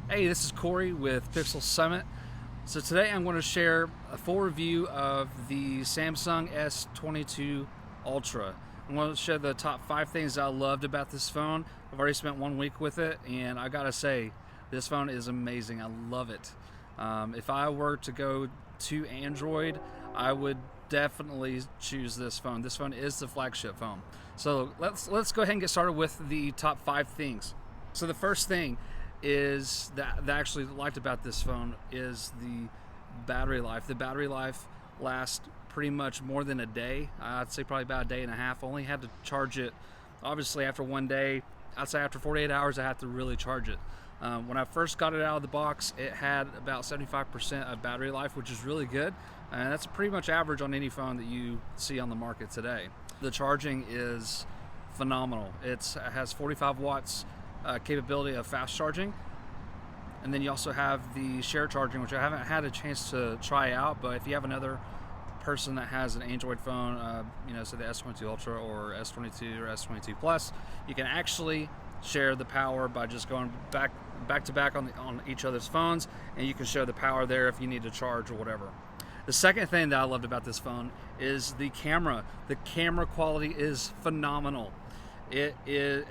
Hey, this is Corey with Pixel Summit. So today I'm going to share a full review of the Samsung S22 Ultra. I'm going to share the top 5 things I loved about this phone. I've already spent 1 week with it, and I gotta say, this phone is amazing. I love it. If I were to go to Android, I would definitely choose this phone. This phone is the flagship phone. So let's go ahead and get started with the top 5 things. So the first thing is that I actually liked about this phone is the battery life. The battery life lasts pretty much more than a day. I'd say probably about a day and a half. Only had to charge it, obviously, after 1 day. I'd say after 48 hours, I had to really charge it. When I first got it out of the box, it had about 75% of battery life, which is really good. And that's pretty much average on any phone that you see on the market today. The charging is phenomenal. It has 45 watts capability of fast charging, and then you also have the share charging, which I haven't had a chance to try out, but if you have another person that has an Android phone, so the S22 Ultra or S22 or S22 Plus, you can actually share the power by just going back to back on each other's phones, and you can share the power there if you need to charge or whatever. The second thing that I loved about this phone is the camera. The camera quality is phenomenal. It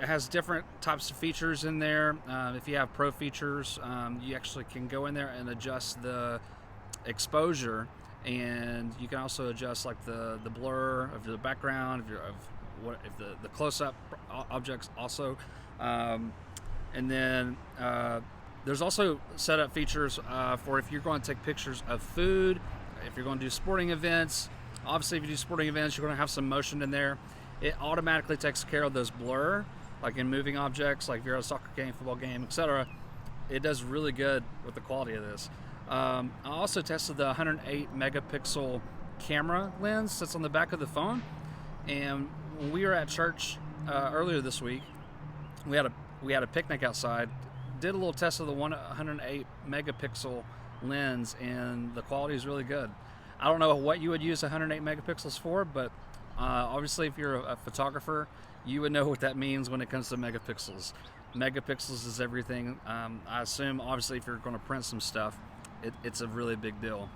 has different types of features in there. If you have pro features, you actually can go in there and adjust the exposure, and you can also adjust like the blur of the background, if the close-up objects also, and then there's also setup features for if you're going to take pictures of food, if you're going to do sporting events. Obviously, if you do sporting events, you're going to have some motion in there. It automatically takes care of those blur, like in moving objects, like if you're at a soccer game, football game, etc. It does really good with the quality of this. I also tested the 108 megapixel camera lens that's on the back of the phone, and when we were at church earlier this week, we had a picnic outside. Did a little test of the 108 megapixel lens, and the quality is really good. I don't know what you would use 108 megapixels for, but obviously, if you're a photographer, you would know what that means when it comes to megapixels. Megapixels is everything. I assume, obviously, if you're going to print some stuff, it's a really big deal.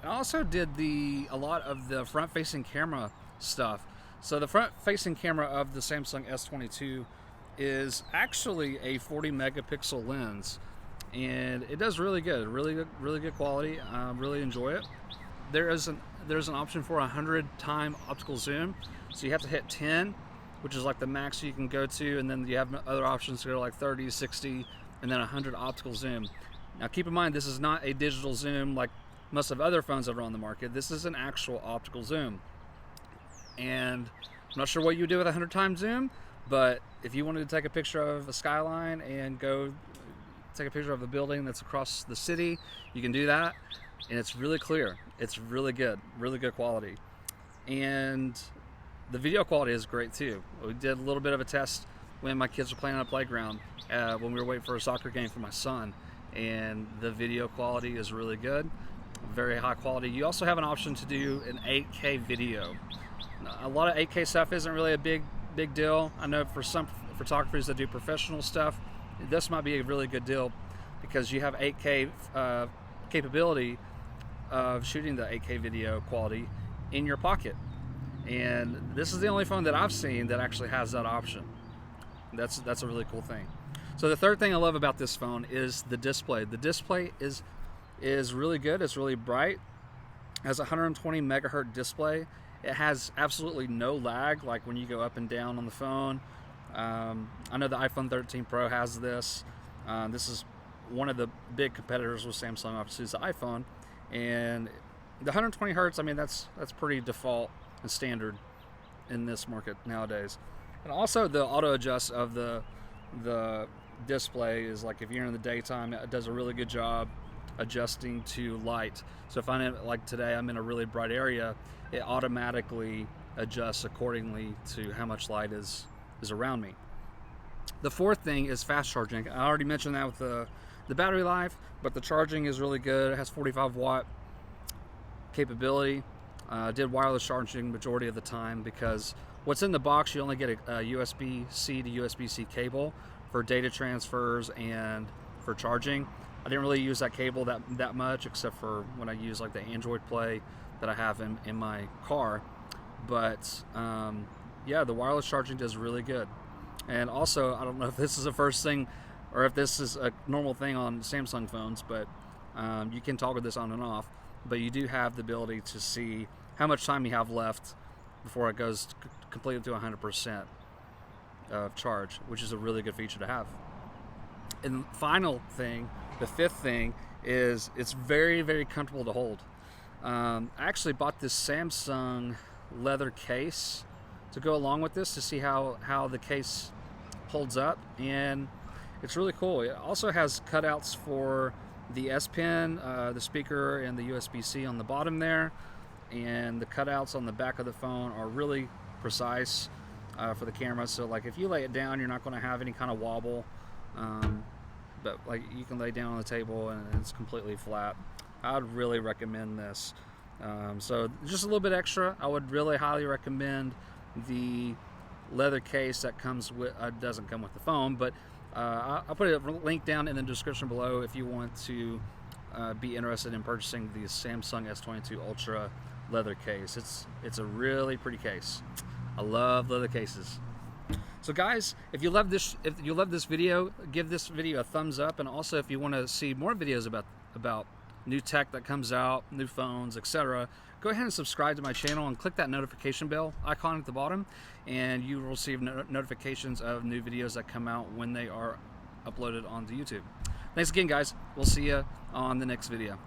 I also did a lot of the front-facing camera stuff. So the front-facing camera of the Samsung S22 is actually a 40 megapixel lens, and it does really good. Really good quality. Really enjoy it. There's an option for 100-time optical zoom, so you have to hit 10, which is like the max you can go to, and then you have other options to go to like 30, 60, and then 100 optical zoom. Now keep in mind, this is not a digital zoom like most of other phones that are on the market. This is an actual optical zoom, and I'm not sure what you would do with a 100-time zoom, but if you wanted to take a picture of a skyline and go take a picture of a building that's across the city, you can do that, and it's really clear. It's really good quality, and the video quality is great too. We did a little bit of a test when my kids were playing on a playground when we were waiting for a soccer game for my son, and the video quality is really good, very high quality. You also have an option to do an 8K video. Now, a lot of 8K stuff isn't really a big deal. I know for some photographers that do professional stuff, this might be a really good deal because you have 8K capability of shooting the 8K video quality in your pocket, and this is the only phone that I've seen that actually has that option. That's a really cool thing. So the third thing I love about this phone is the display. The display is really good. It's really bright. It has a 120 megahertz display. It has absolutely no lag, like when you go up and down on the phone. I know the iPhone 13 Pro has this. This is one of the big competitors with Samsung, obviously, is the iPhone. And the 120 hertz, I mean, that's pretty default and standard in this market nowadays. And also the auto adjust of the display is like if you're in the daytime, it does a really good job adjusting to light. So if like today I'm in a really bright area, it automatically adjusts accordingly to how much light is around me. The fourth thing is fast charging. I already mentioned that with the battery life, but the charging is really good. It has 45 watt capability. Did wireless charging majority of the time because what's in the box, you only get a USB-C to USB-C cable for data transfers and for charging. I didn't really use that cable that much, except for when I use like the Android Play that I have in my car. But yeah, the wireless charging does really good. And also, I don't know if this is the first thing or if this is a normal thing on Samsung phones, but you can toggle this on and off, but you do have the ability to see how much time you have left before it goes completely to 100% of charge, which is a really good feature to have. And final thing, the fifth thing, is it's very, very comfortable to hold. I actually bought this Samsung leather case to go along with this to see how the case holds up, and it's really cool. It also has cutouts for the S Pen, the speaker, and the USB-C on the bottom there, and the cutouts on the back of the phone are really precise for the camera. So like if you lay it down, you're not going to have any kind of wobble, but like you can lay down on the table and it's completely flat. I would really recommend this. So just a little bit extra, I would really highly recommend the leather case that comes with, doesn't come with the phone, but I'll put a link down in the description below if you want to be interested in purchasing the Samsung S22 Ultra leather case. It's a really pretty case. I love leather cases. So guys, if you love this video, give this video a thumbs up, and also if you want to see more videos about new tech that comes out, new phones, etc., go ahead and subscribe to my channel and click that notification bell icon at the bottom, and you will receive notifications of new videos that come out when they are uploaded onto YouTube. Thanks again, guys. We'll see you on the next video.